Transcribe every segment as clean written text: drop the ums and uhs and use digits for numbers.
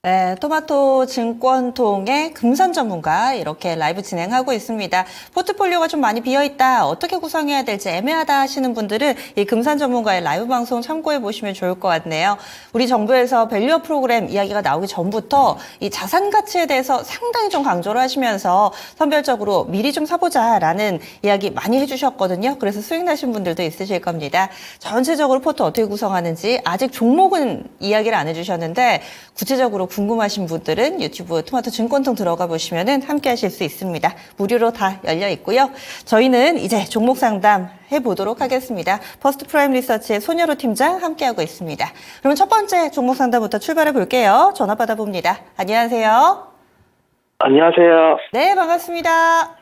네, 토마토 증권통의 금산 전문가 이렇게 라이브 진행하고 있습니다. 포트폴리오가 좀 많이 비어있다, 어떻게 구성해야 될지 애매하다 하시는 분들은 이 금산 전문가의 라이브 방송 참고해 보시면 좋을 것 같네요. 우리 정부에서 밸류업 프로그램 이야기가 나오기 전부터 이 자산 가치에 대해서 상당히 좀 강조를 하시면서 선별적으로 미리 좀 사보자라는 이야기 많이 해주셨거든요. 그래서 수익 나신 분들도 있으실 겁니다. 전체적으로 포트 어떻게 구성하는지 아직 종목은 이야기를 안 해주셨는데 구체적으로 궁금하신 분들은 유튜브 토마토 증권통 들어가 보시면 함께 하실 수 있습니다. 무료로 다 열려 있고요. 저희는 이제 종목 상담 해보도록 하겠습니다. 퍼스트 프라임 리서치의 손여로 팀장 함께하고 있습니다. 그러면 첫 번째 종목 상담부터 출발해 볼게요. 전화 받아봅니다. 안녕하세요. 안녕하세요. 네, 반갑습니다.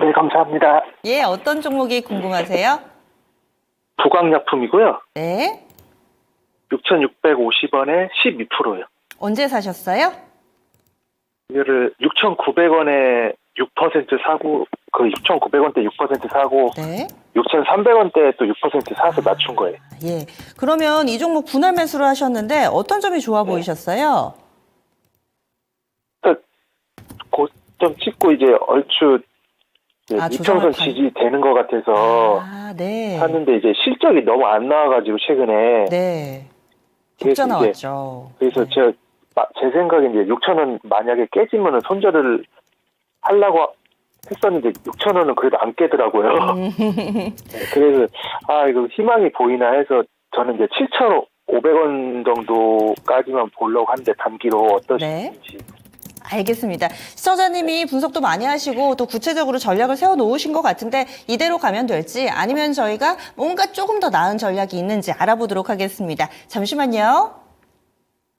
네, 감사합니다. 예, 어떤 종목이 궁금하세요? 부광약품이고요. 네. 6,650원에 12%요. 언제 사셨어요? 이거를 6,900원에 6% 사고, 그 6,900원대 6% 사고, 네. 6,300원대 또 6% 사서 맞춘 거예요. 예. 그러면 이 종목 분할 매수를 하셨는데 어떤 점이 좋아 보이셨어요? 고점 찍고 이제 얼추 조정을 이평선 지지되는 것 같아서 네. 샀는데 이제 실적이 너무 안 나와가지고 최근에. 네. 그래서 적자 나왔죠. 그래서 네. 제 생각에 이제 6,000원 만약에 깨지면은 손절을 하려고 했었는데 6,000원은 그래도 안 깨더라고요. 네, 그래서 이거 희망이 보이나 해서 저는 이제 7,500원 정도까지만 보려고 하는데 단기로 어떠신지. 알겠습니다. 시청자님이 분석도 많이 하시고 또 구체적으로 전략을 세워놓으신 것 같은데 이대로 가면 될지 아니면 저희가 뭔가 조금 더 나은 전략이 있는지 알아보도록 하겠습니다. 잠시만요.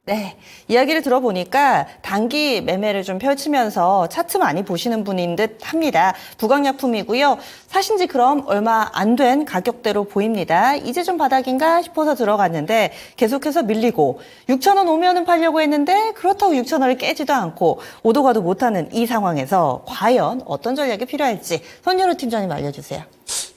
네, 이야기를 들어보니까 단기 매매를 좀 펼치면서 차트 많이 보시는 분인 듯 합니다. 부광약품이고요. 사신 지 그럼 얼마 안 된 가격대로 보입니다. 이제 좀 바닥인가 싶어서 들어갔는데 계속해서 밀리고 6,000원 오면은 팔려고 했는데 그렇다고 6,000원을 깨지도 않고 오도 가도 못하는 이 상황에서 과연 어떤 전략이 필요할지 손여로 팀장님 알려주세요.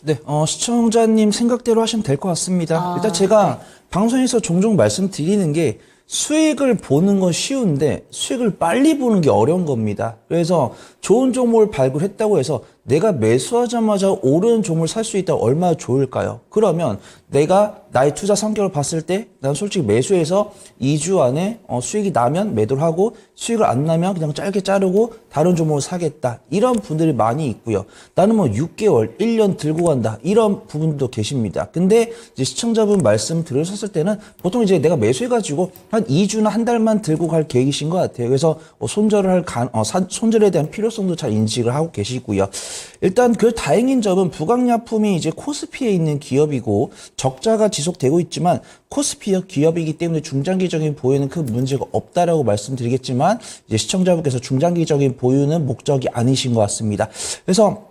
네, 시청자님 생각대로 하시면 될 것 같습니다. 일단 제가 방송에서 종종 말씀드리는 게 수익을 보는 건 쉬운데 수익을 빨리 보는 게 어려운 겁니다. 그래서 좋은 종목을 발굴했다고 해서 내가 매수하자마자 오르는 종목을 살 수 있다면 얼마나 좋을까요? 그러면 내가 나의 투자 성격을 봤을 때 난 솔직히 매수해서 2주 안에 수익이 나면 매도를 하고 수익을 안 나면 그냥 짧게 자르고 다른 종목을 사겠다. 이런 분들이 많이 있고요. 나는 뭐 6개월, 1년 들고 간다. 이런 부분도 계십니다. 근데 이제 시청자분 말씀 들으셨을 때는 보통 이제 내가 매수해가지고 한 2주나 한 달만 들고 갈 계획이신 것 같아요. 그래서 손절을 손절에 대한 필요성도 잘 인식을 하고 계시고요. 일단 그 다행인 점은 부광약품이 이제 코스피에 있는 기업이고 적자가 지속되고 있지만 코스피 기업이기 때문에 중장기적인 보유는 큰 문제가 없다라고 말씀드리겠지만 이제 시청자분께서 중장기적인 보유는 목적이 아니신 것 같습니다. 그래서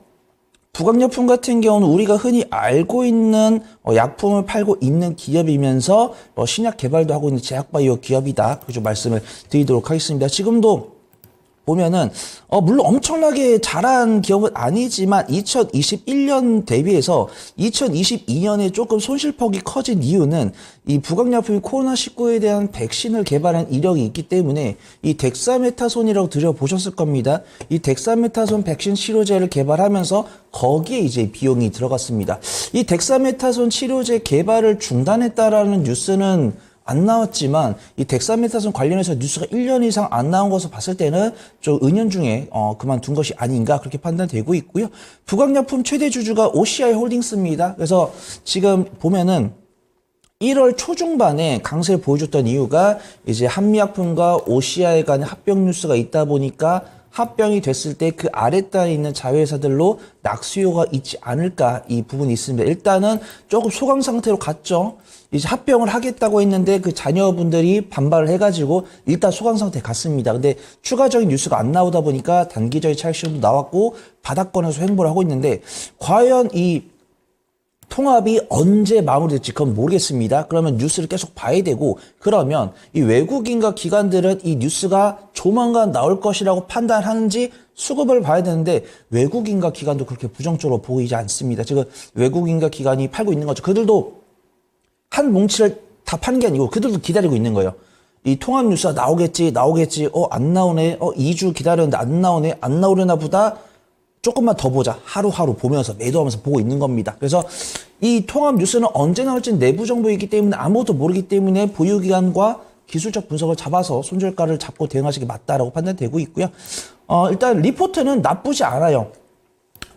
부광약품 같은 경우는 우리가 흔히 알고 있는 약품을 팔고 있는 기업이면서 신약 개발도 하고 있는 제약바이오 기업이다. 그렇게 좀 말씀을 드리도록 하겠습니다. 지금도 보면은 물론 엄청나게 잘한 기업은 아니지만 2021년 대비해서 2022년에 조금 손실폭이 커진 이유는 이 부광약품이 코로나19에 대한 백신을 개발한 이력이 있기 때문에 이 덱사메타손이라고 들어보셨을 겁니다. 이 덱사메타손 백신 치료제를 개발하면서 거기에 이제 비용이 들어갔습니다. 이 덱사메타손 치료제 개발을 중단했다라는 뉴스는 안 나왔지만 이 덱사메타손 관련해서 뉴스가 1년 이상 안 나온 것을 봤을 때는 좀 은연중에 그만둔 것이 아닌가 그렇게 판단되고 있고요. 부광약품 최대 주주가 OCI 홀딩스입니다. 그래서 지금 보면은 1월 초중반에 강세를 보여줬던 이유가 이제 한미약품과 OCI 간의 합병 뉴스가 있다 보니까 합병이 됐을 때 그 아랫단에 있는 자회사들로 낙수요가 있지 않을까 이 부분이 있습니다. 일단은 조금 소강 상태로 갔죠. 이제 합병을 하겠다고 했는데 그 자녀분들이 반발을 해가지고 일단 소강 상태에 갔습니다. 근데 추가적인 뉴스가 안 나오다 보니까 단기적인 차익 실험도 나왔고 바닥권에서 횡보를 하고 있는데 과연 이 통합이 언제 마무리될지 그건 모르겠습니다. 그러면 뉴스를 계속 봐야 되고, 그러면 이 외국인과 기관들은 이 뉴스가 조만간 나올 것이라고 판단하는지 수급을 봐야 되는데, 외국인과 기관도 그렇게 부정적으로 보이지 않습니다. 지금 외국인과 기관이 팔고 있는 거죠. 그들도 한 뭉치를 다 파는 게 아니고 그들도 기다리고 있는 거예요. 이 통합 뉴스가 나오겠지, 안 나오네, 2주 기다렸는데 안 나오네, 안 나오려나 보다, 조금만 더 보자. 하루하루 보면서 매도하면서 보고 있는 겁니다. 그래서 이 통합 뉴스는 언제 나올지는 내부 정보이기 때문에 아무것도 모르기 때문에 보유기간과 기술적 분석을 잡아서 손절가를 잡고 대응하시기 맞다라고 판단되고 있고요. 일단 리포트는 나쁘지 않아요.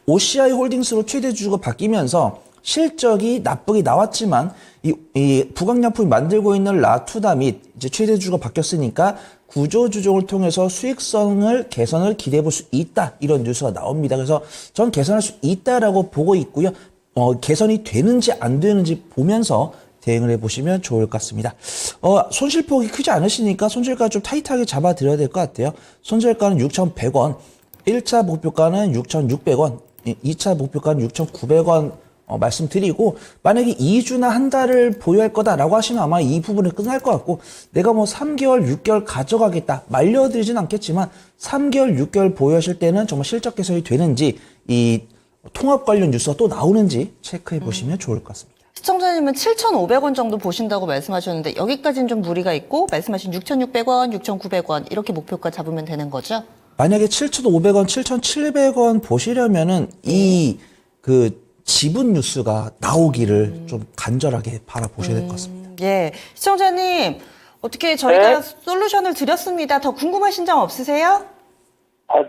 OCI 홀딩스로 최대 주주가 바뀌면서 실적이 나쁘게 나왔지만 이 부강약품이 만들고 있는 라투다 및 이제 최대 주주가 바뀌었으니까 구조 조정을 통해서 수익성을 개선을 기대해 볼 수 있다, 이런 뉴스가 나옵니다. 그래서 전 개선할 수 있다라고 보고 있고요. 개선이 되는지 안 되는지 보면서 대응을 해보시면 좋을 것 같습니다. 손실폭이 크지 않으시니까 손절가 좀 타이트하게 잡아드려야 될 것 같아요. 손절가는 6,100원, 1차 목표가는 6,600원, 2차 목표가는 6,900원 말씀드리고, 만약에 2주나 한 달을 보유할 거다라고 하시면 아마 이 부분을 끝날 것 같고, 내가 뭐 3개월, 6개월 가져가겠다, 말려드리진 않겠지만 3개월, 6개월 보유하실 때는 정말 실적 개선이 되는지, 이 통합 관련 뉴스가 또 나오는지 체크해 보시면 좋을 것 같습니다. 시청자님은 7,500원 정도 보신다고 말씀하셨는데 여기까지는 좀 무리가 있고 말씀하신 6,600원, 6,900원 이렇게 목표가 잡으면 되는 거죠? 만약에 7,500원, 7,700원 보시려면은 그 지분 뉴스가 나오기를 좀 간절하게 바라보셔야 될 것 같습니다. 예. 시청자님, 어떻게 저희가 솔루션을 드렸습니다. 더 궁금하신 점 없으세요?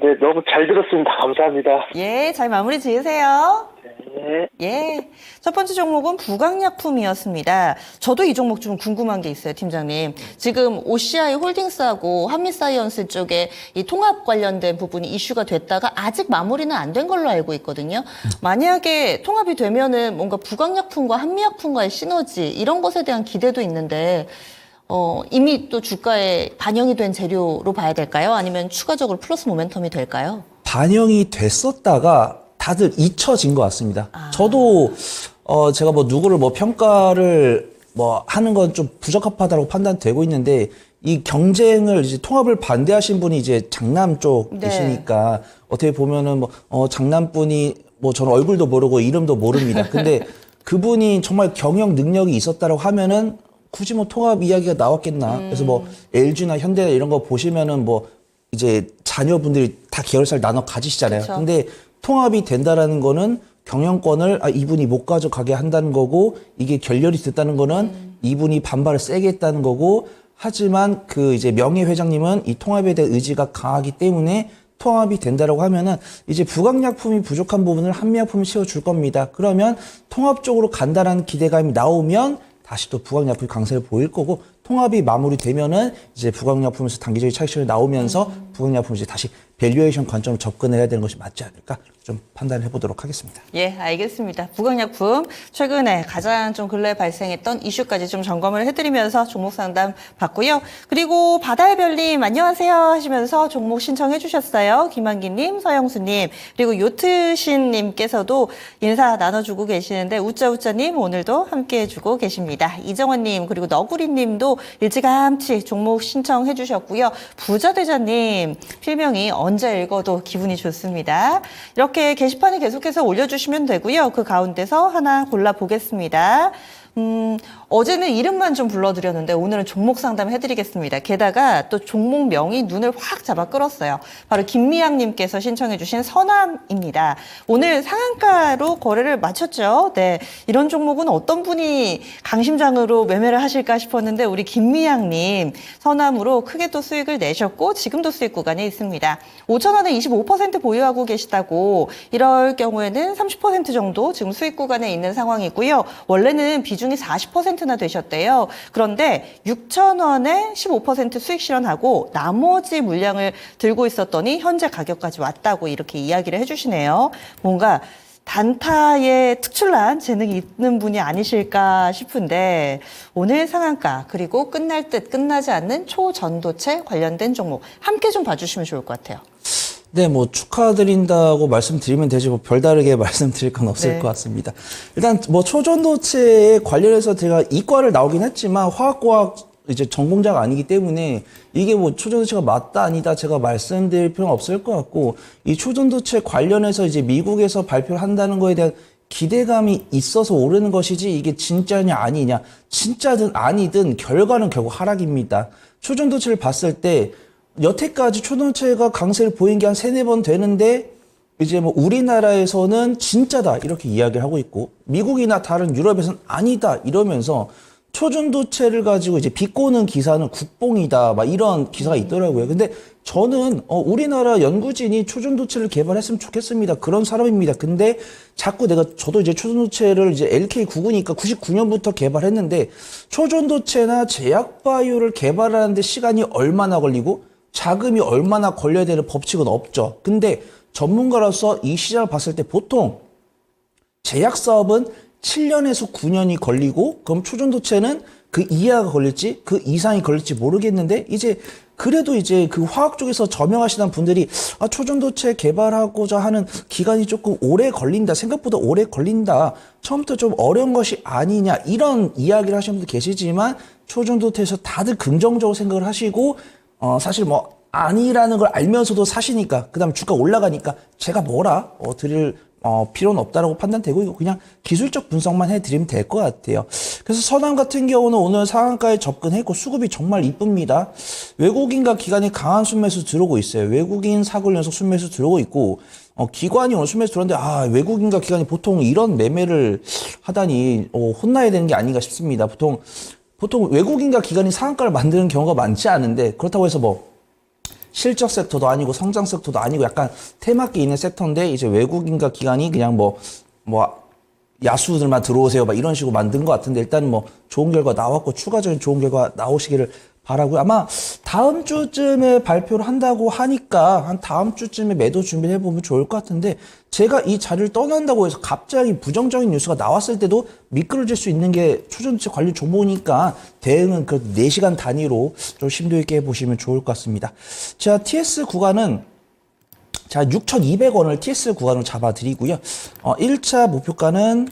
네, 너무 잘 들었습니다. 감사합니다. 예, 잘 마무리 지으세요. 네. 예. 첫 번째 종목은 부강약품이었습니다. 저도 이 종목 좀 궁금한 게 있어요, 팀장님. 지금 OCI 홀딩스하고 한미사이언스 쪽에 이 통합 관련된 부분이 이슈가 됐다가 아직 마무리는 안 된 걸로 알고 있거든요. 만약에 통합이 되면은 뭔가 부강약품과 한미약품과의 시너지 이런 것에 대한 기대도 있는데 이미 또 주가에 반영이 된 재료로 봐야 될까요? 아니면 추가적으로 플러스 모멘텀이 될까요? 반영이 됐었다가 다들 잊혀진 것 같습니다. 저도 제가 뭐 누구를 뭐 평가를 뭐 하는 건 좀 부적합하다고 판단되고 있는데, 이 경쟁을 이제 통합을 반대하신 분이 이제 장남 쪽이시니까 어떻게 보면은 뭐 장남분이 뭐 저는 얼굴도 모르고 이름도 모릅니다. 근데 그분이 정말 경영 능력이 있었다라고 하면은 굳이 뭐 통합 이야기가 나왔겠나. 그래서 뭐 LG나 현대나 이런 거 보시면은 뭐 이제 자녀분들이 다 계열사를 나눠 가지시잖아요. 그쵸. 근데 통합이 된다라는 거는 경영권을 이분이 못 가져가게 한다는 거고, 이게 결렬이 됐다는 거는 이분이 반발을 세게 했다는 거고, 하지만 그 이제 명예 회장님은 이 통합에 대한 의지가 강하기 때문에 통합이 된다라고 하면은 이제 부강약품이 부족한 부분을 한미약품이 채워줄 겁니다. 그러면 통합 쪽으로 간다라는 기대감이 나오면 다시 또 부강약품이 강세를 보일 거고, 통합이 마무리되면은 이제 부강약품에서 단기적인 차익실이 나오면서 부강약품이 이제 다시 밸류에이션 관점으로 접근해야 되는 것이 맞지 않을까 좀 판단해 보도록 하겠습니다. 예, 알겠습니다. 부강약품 최근에 가장 좀 근래에 발생했던 이슈까지 좀 점검을 해드리면서 종목 상담 받고요. 그리고 바다의 별님 안녕하세요 하시면서 종목 신청해 주셨어요. 김한기님, 서영수님, 그리고 요트신님께서도 인사 나눠주고 계시는데 우짜우짜님 오늘도 함께해 주고 계십니다. 이정원님 그리고 너구리님도 일찌감치 종목 신청해 주셨고요. 부자대자님 필명이 언제 읽어도 기분이 좋습니다. 이렇게 게시판에 계속해서 올려주시면 되고요. 그 가운데서 하나 골라보겠습니다. 어제는 이름만 좀 불러드렸는데 오늘은 종목 상담 해드리겠습니다. 게다가 또 종목명이 눈을 확 잡아 끌었어요. 바로 김미양님께서 신청해주신 선암입니다. 오늘 상한가로 거래를 마쳤죠. 네, 이런 종목은 어떤 분이 강심장으로 매매를 하실까 싶었는데 우리 김미양님 선암으로 크게 또 수익을 내셨고 지금도 수익 구간에 있습니다. 5,000원에 25% 보유하고 계시다고 이럴 경우에는 30% 정도 지금 수익 구간에 있는 상황이고요. 원래는 비중이 40%나 되셨대요. 그런데 6,000원에 15% 수익 실현하고 나머지 물량을 들고 있었더니 현재 가격까지 왔다고 이렇게 이야기를 해주시네요. 뭔가 단타에 특출난 재능이 있는 분이 아니실까 싶은데 오늘 상한가 그리고 끝날 듯 끝나지 않는 초전도체 관련된 종목 함께 좀 봐주시면 좋을 것 같아요. 네, 뭐 축하드린다고 말씀드리면 되지 뭐 별다르게 말씀드릴 건 없을 네. 것 같습니다. 일단 뭐 초전도체에 관련해서 제가 이과를 나오긴 했지만 화학과학 이제 전공자가 아니기 때문에 이게 뭐 초전도체가 맞다 아니다 제가 말씀드릴 필요는 없을 것 같고, 이 초전도체 관련해서 이제 미국에서 발표를 한다는 거에 대한 기대감이 있어서 오르는 것이지 이게 진짜냐 아니냐, 진짜든 아니든 결과는 결국 하락입니다. 초전도체를 봤을 때 여태까지 초전도체가 강세를 보인 게 한 3-4번 되는데 이제 뭐 우리나라에서는 진짜다 이렇게 이야기를 하고 있고, 미국이나 다른 유럽에서는 아니다 이러면서 초전도체를 가지고 이제 비꼬는 기사는 국뽕이다 막 이런 기사가 있더라고요. 근데 저는 우리나라 연구진이 초전도체를 개발했으면 좋겠습니다. 그런 사람입니다. 근데 자꾸 저도 이제 초전도체를 이제 LK99니까 99년부터 개발했는데 초전도체나 제약바이오를 개발하는데 시간이 얼마나 걸리고 자금이 얼마나 걸려야 되는 법칙은 없죠. 근데 전문가로서 이 시장을 봤을 때 보통 제약 사업은 7년에서 9년이 걸리고, 그럼 초전도체는 그 이하가 걸릴지 그 이상이 걸릴지 모르겠는데, 이제 그래도 이제 그 화학 쪽에서 저명하시는 분들이 초전도체 개발하고자 하는 기간이 조금 오래 걸린다, 생각보다 오래 걸린다, 처음부터 좀 어려운 것이 아니냐 이런 이야기를 하시는 분도 계시지만 초전도체에서 다들 긍정적으로 생각을 하시고 사실 뭐 아니라는 걸 알면서도 사시니까, 그 다음에 주가 올라가니까 제가 뭐라 드릴 필요는 없다라고 판단되고, 이거 그냥 기술적 분석만 해드리면 될 것 같아요. 그래서 선암 같은 경우는 오늘 상한가에 접근했고 수급이 정말 이쁩니다. 외국인과 기관이 강한 순매수 들어오고 있어요. 외국인 4개월 연속 순매수 들어오고 있고, 기관이 오늘 순매수 들어왔는데 외국인과 기관이 보통 이런 매매를 하다니 혼나야 되는 게 아닌가 싶습니다. 보통 외국인과 기관이 상한가를 만드는 경우가 많지 않은데, 그렇다고 해서 뭐 실적 섹터도 아니고 성장 섹터도 아니고 약간 테마기 있는 섹터인데 이제 외국인과 기관이 그냥 뭐 야수들만 들어오세요 막 이런 식으로 만든 것 같은데, 일단 뭐 좋은 결과 나왔고 추가적인 좋은 결과 나오시기를 바라고요. 아마 다음 주쯤에 발표를 한다고 하니까 한 다음 주쯤에 매도 준비를 해보면 좋을 것 같은데, 제가 이 자리를 떠난다고 해서 갑자기 부정적인 뉴스가 나왔을 때도 미끄러질 수 있는 게 초전도체 관련 종목이니까 대응은 그 4시간 단위로 좀 심도 있게 해보시면 좋을 것 같습니다. 자, TS 구간은 6,200원을 TS 구간으로 잡아드리고요. 1차 목표가는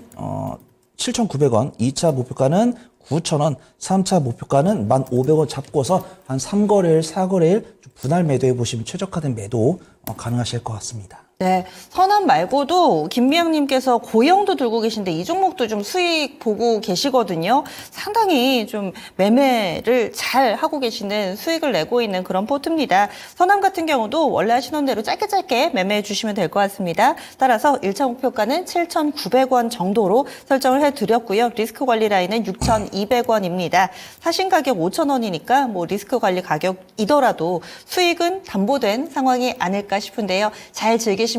7,900원, 2차 목표가는 9,000원, 3차 목표가는 1,500원 잡고서 한 3거래일, 4거래일 분할 매도해 보시면 최적화된 매도 가능하실 것 같습니다. 네, 선암 말고도 김미영님께서 고영도 들고 계신데 이 종목도 좀 수익 보고 계시거든요. 상당히 좀 매매를 잘 하고 계시는, 수익을 내고 있는 그런 포트입니다. 선암 같은 경우도 원래 하시는 대로 짧게 매매해 주시면 될 것 같습니다. 따라서 1차 목표가는 7,900원 정도로 설정을 해드렸고요. 리스크 관리 라인은 6,200원입니다. 사신 가격 5,000원이니까 뭐 리스크 관리 가격이더라도 수익은 담보된 상황이 아닐까 싶은데요. 잘 즐기시면서,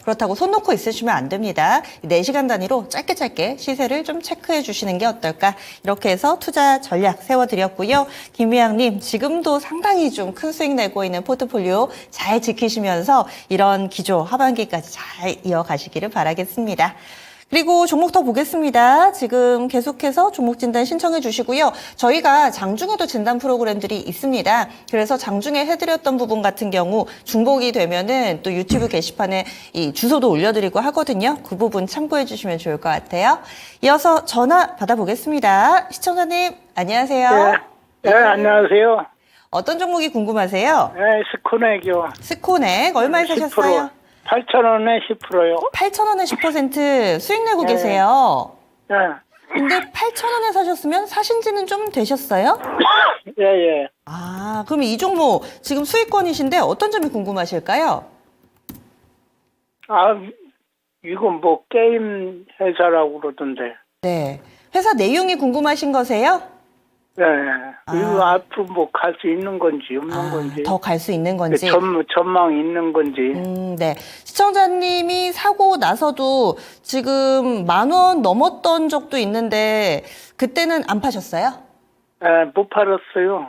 그렇다고 손 놓고 있으시면 안 됩니다. 4시간 단위로 짧게 시세를 좀 체크해 주시는 게 어떨까, 이렇게 해서 투자 전략 세워드렸고요. 김미양님, 지금도 상당히 좀 큰 수익 내고 있는 포트폴리오 잘 지키시면서 이런 기조 하반기까지 잘 이어가시기를 바라겠습니다. 그리고 종목 더 보겠습니다. 지금 계속해서 종목 진단 신청해 주시고요. 저희가 장중에도 진단 프로그램들이 있습니다. 그래서 장중에 해드렸던 부분 같은 경우 중복이 되면은 또 유튜브 게시판에 이 주소도 올려드리고 하거든요. 그 부분 참고해 주시면 좋을 것 같아요. 이어서 전화 받아보겠습니다. 시청자님, 안녕하세요. 네, 안녕하세요. 어떤 종목이 궁금하세요? 네, 스코넥이요. 스코넥 얼마에 사셨어요? 8,000원에 10%요. 8,000원에 10% 수익 내고 계세요. 네. 근데 8,000원에 사셨으면 사신 지는 좀 되셨어요? 예. 아, 그럼 이 종목 지금 수익권이신데 어떤 점이 궁금하실까요? 이건 뭐 게임 회사라고 그러던데. 네. 회사 내용이 궁금하신 거세요? 네. 이거 앞으로 뭐 갈 수 있는 건지 없는 건지. 더 갈 수 있는 건지. 전망 있는 건지. 네. 시청자님이 사고 나서도 지금 10,000원 넘었던 적도 있는데 그때는 안 파셨어요? 네, 못 팔았어요.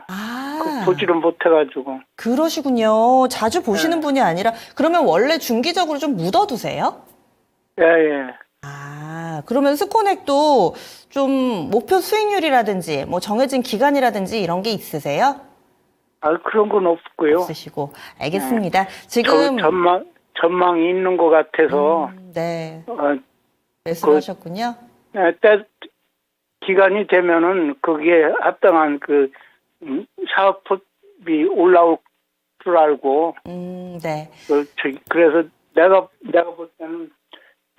보지를 못해가지고. 그러시군요. 자주 보시는 분이 아니라, 그러면 원래 중기적으로 좀 묻어두세요? 예. 그러면 스코넥도 좀 목표 수익률이라든지 뭐 정해진 기간이라든지 이런 게 있으세요? 그런 건 없고요. 없으시고. 알겠습니다. 저 지금 전망이 있는 것 같아서, 네. 어, 말씀하셨군요. 때 기간이 되면은 거기에 합당한 사업비 올라올 줄 알고, 네. 그래서 내가 볼 때는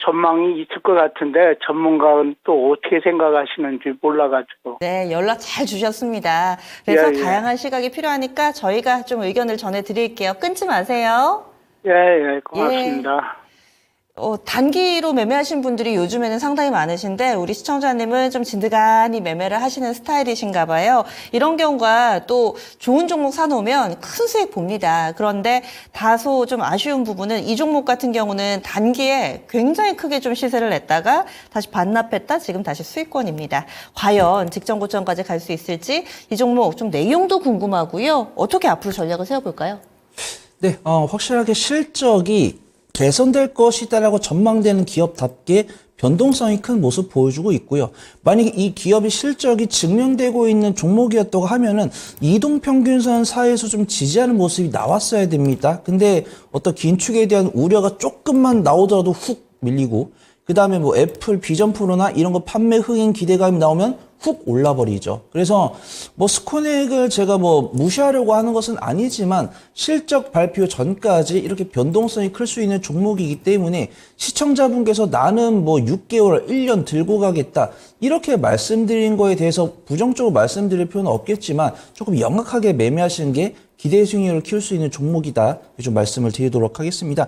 전망이 있을 것 같은데 전문가는 또 어떻게 생각하시는지 몰라가지고. 네, 연락 잘 주셨습니다. 그래서 예, 예. 다양한 시각이 필요하니까 저희가 좀 의견을 전해드릴게요. 끊지 마세요. 예, 고맙습니다. 단기로 매매하신 분들이 요즘에는 상당히 많으신데 우리 시청자님은 좀 진드간이 매매를 하시는 스타일이신가 봐요. 이런 경우가 또 좋은 종목 사놓으면 큰 수익 봅니다. 그런데 다소 좀 아쉬운 부분은 이 종목 같은 경우는 단기에 굉장히 크게 좀 시세를 냈다가 다시 반납했다 지금 다시 수익권입니다. 과연 직전 고점까지 갈 수 있을지 이 종목 좀 내용도 궁금하고요. 어떻게 앞으로 전략을 세워볼까요? 네, 확실하게 실적이 개선될 것이다라고 전망되는 기업답게 변동성이 큰 모습 보여주고 있고요. 만약에 이 기업의 실적이 증명되고 있는 종목이었다고 하면은 이동평균선 사이에서 좀 지지하는 모습이 나왔어야 됩니다. 근데 어떤 긴축에 대한 우려가 조금만 나오더라도 훅 밀리고, 그 다음에 뭐 애플 비전 프로나 이런 거 판매 흥행 기대감이 나오면 훅 올라버리죠. 그래서 뭐 스코넥을 제가 뭐 무시하려고 하는 것은 아니지만 실적 발표 전까지 이렇게 변동성이 클 수 있는 종목이기 때문에 시청자분께서 나는 뭐 6개월, 1년 들고 가겠다 이렇게 말씀드린 거에 대해서 부정적으로 말씀드릴 필요는 없겠지만 조금 영악하게 매매하시는 게 기대 수익률을 키울 수 있는 종목이다. 좀 말씀을 드리도록 하겠습니다.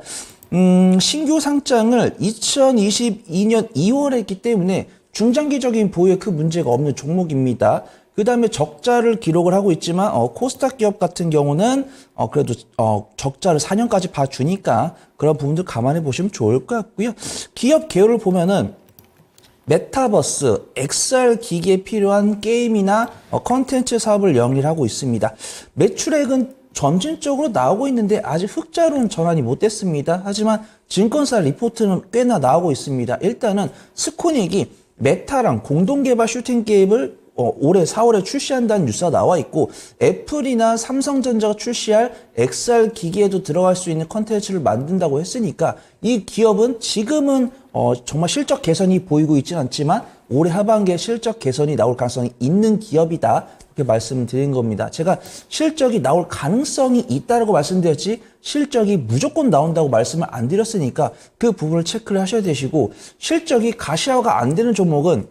신규 상장을 2022년 2월에 했기 때문에 중장기적인 보유에 큰 문제가 없는 종목입니다. 그 다음에 적자를 기록을 하고 있지만 코스닥 기업 같은 경우는 그래도 적자를 4년까지 봐주니까 그런 부분들 감안해 보시면 좋을 것 같고요. 기업 개요를 보면은 메타버스, XR 기기에 필요한 게임이나 컨텐츠 사업을 영위하고 있습니다. 매출액은 점진적으로 나오고 있는데 아직 흑자로는 전환이 못 됐습니다. 하지만 증권사 리포트는 꽤나 나오고 있습니다. 일단은 스코닉이 메타랑 공동개발 슈팅 게임을 올해 4월에 출시한다는 뉴스가 나와 있고, 애플이나 삼성전자가 출시할 XR 기기에도 들어갈 수 있는 컨텐츠를 만든다고 했으니까 이 기업은 지금은 정말 실적 개선이 보이고 있지는 않지만 올해 하반기에 실적 개선이 나올 가능성이 있는 기업이다. 이렇게 말씀을 드린 겁니다. 제가 실적이 나올 가능성이 있다라고 말씀드렸지 실적이 무조건 나온다고 말씀을 안 드렸으니까 그 부분을 체크를 하셔야 되시고, 실적이 가시화가 안 되는 종목은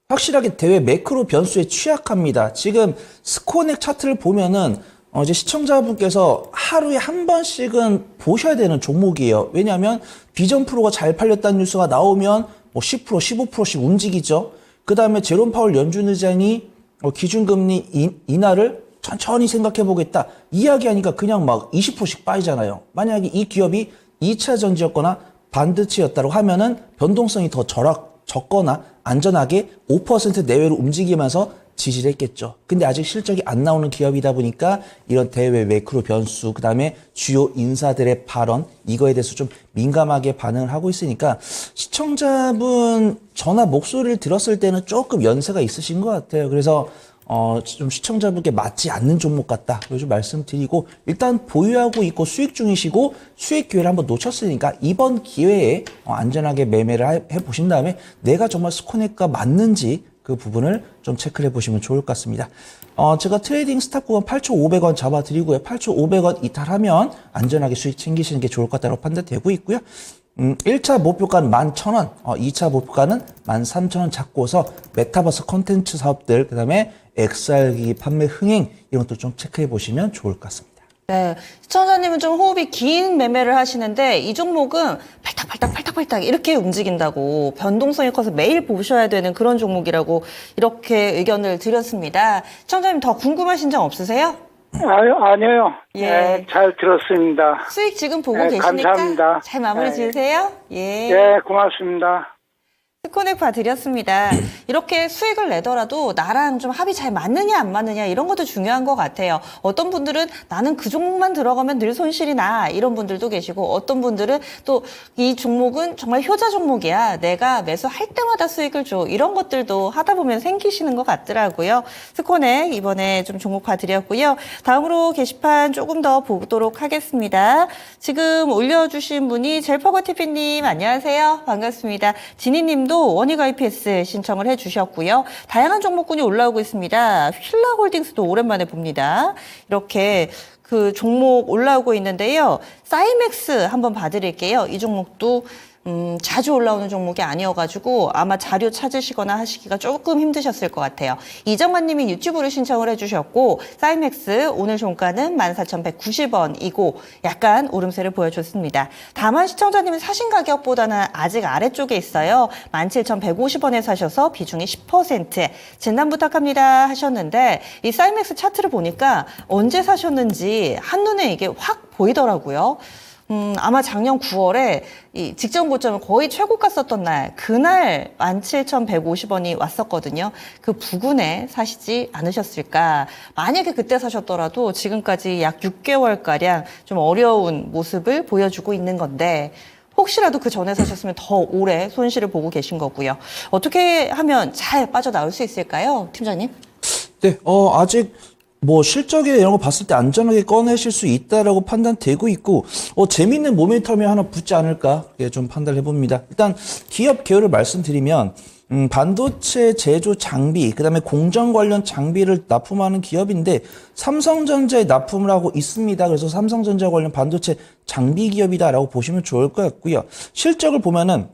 확실하게 대외 매크로 변수에 취약합니다. 지금 스코넥 차트를 보면은 이제 시청자분께서 하루에 한 번씩은 보셔야 되는 종목이에요. 왜냐하면 비전 프로가 잘 팔렸다는 뉴스가 나오면 뭐 10%, 15%씩 움직이죠. 그 다음에 제롬 파월 연준 의장이 기준금리 인하를 천천히 생각해 보겠다 이야기하니까 그냥 막 20%씩 빠지잖아요. 만약에 이 기업이 2차 전지였거나 반도체였다고 하면은 변동성이 더 적거나 안전하게 5% 내외로 움직이면서 지지를 했겠죠. 근데 아직 실적이 안 나오는 기업이다 보니까 이런 대외 매크로 변수, 그 다음에 주요 인사들의 발언, 이거에 대해서 좀 민감하게 반응을 하고 있으니까 시청자분 전화 목소리를 들었을 때는 조금 연세가 있으신 것 같아요. 그래서 좀 시청자분께 맞지 않는 종목 같다. 좀 말씀드리고, 일단 보유하고 있고 수익 중이시고 수익 기회를 한번 놓쳤으니까 이번 기회에 안전하게 매매를 해보신 다음에 내가 정말 스코넥과 맞는지 그 부분을 좀 체크를 해보시면 좋을 것 같습니다. 제가 트레이딩 스탑 구간 8,500원 잡아드리고요. 8,500원 이탈하면 안전하게 수익 챙기시는 게 좋을 것 같다고 판단되고 있고요. 1차 목표가는 11,000원, 2차 목표가는 13,000원 잡고서 메타버스 콘텐츠 사업들, 그 다음에 XR기 판매 흥행 이런 것도 좀 체크해 보시면 좋을 것 같습니다. 네, 시청자님은 좀 호흡이 긴 매매를 하시는데 이 종목은 팔딱팔딱 이렇게 움직인다고 변동성이 커서 매일 보셔야 되는 그런 종목이라고 이렇게 의견을 드렸습니다. 시청자님 더 궁금하신 점 없으세요? 아니요. 예. 네, 잘 들었습니다. 수익 지금 보고 네, 계시니까 감사합니다. 잘 마무리 네. 지으세요. 예. 네, 고맙습니다. 스코넥 봐드렸습니다. 이렇게 수익을 내더라도 나랑 좀 합이 잘 맞느냐 안 맞느냐 이런 것도 중요한 것 같아요. 어떤 분들은 나는 그 종목만 들어가면 늘 손실이 나 이런 분들도 계시고 어떤 분들은 또 이 종목은 정말 효자 종목이야. 내가 매수할 때마다 수익을 줘. 이런 것들도 하다 보면 생기시는 것 같더라고요. 스코넥 이번에 좀 종목 봐드렸고요. 다음으로 게시판 조금 더 보도록 하겠습니다. 지금 올려주신 분이 젤퍼거TV님 안녕하세요. 반갑습니다. 지니님도 원익 IPS 신청을 해주셨고요. 다양한 종목군이 올라오고 있습니다. 휠라홀딩스도 오랜만에 봅니다. 이렇게 그 종목 올라오고 있는데요. 사이맥스 한번 봐드릴게요. 이 종목도 자주 올라오는 종목이 아니어가지고 아마 자료 찾으시거나 하시기가 조금 힘드셨을 것 같아요. 이정환 님이 유튜브로 신청을 해주셨고 사이맥스 오늘 종가는 14,190원이고 약간 오름세를 보여줬습니다. 다만 시청자님은 사신 가격보다는 아직 아래쪽에 있어요. 17,150원에 사셔서 비중이 10% 진단 부탁합니다 하셨는데 이 사이맥스 차트를 보니까 언제 사셨는지 한눈에 이게 확 보이더라고요. 아마 작년 9월에 이 직전 고점을 거의 최고가 썼던 날, 그날 17,150원이 왔었거든요. 그 부근에 사시지 않으셨을까. 만약에 그때 사셨더라도 지금까지 약 6개월가량 좀 어려운 모습을 보여주고 있는 건데, 혹시라도 그 전에 사셨으면 더 오래 손실을 보고 계신 거고요. 어떻게 하면 잘 빠져나올 수 있을까요, 팀장님? 네, 아직 뭐 실적이나 이런 거 봤을 때 안전하게 꺼내실 수 있다라고 판단되고 있고 재미있는 모멘텀이 하나 붙지 않을까 좀 판단을 해봅니다. 일단 기업 개요를 말씀드리면 반도체 제조 장비, 그다음에 공정 관련 장비를 납품하는 기업인데 삼성전자에 납품을 하고 있습니다. 그래서 삼성전자 관련 반도체 장비 기업이다라고 보시면 좋을 것 같고요. 실적을 보면은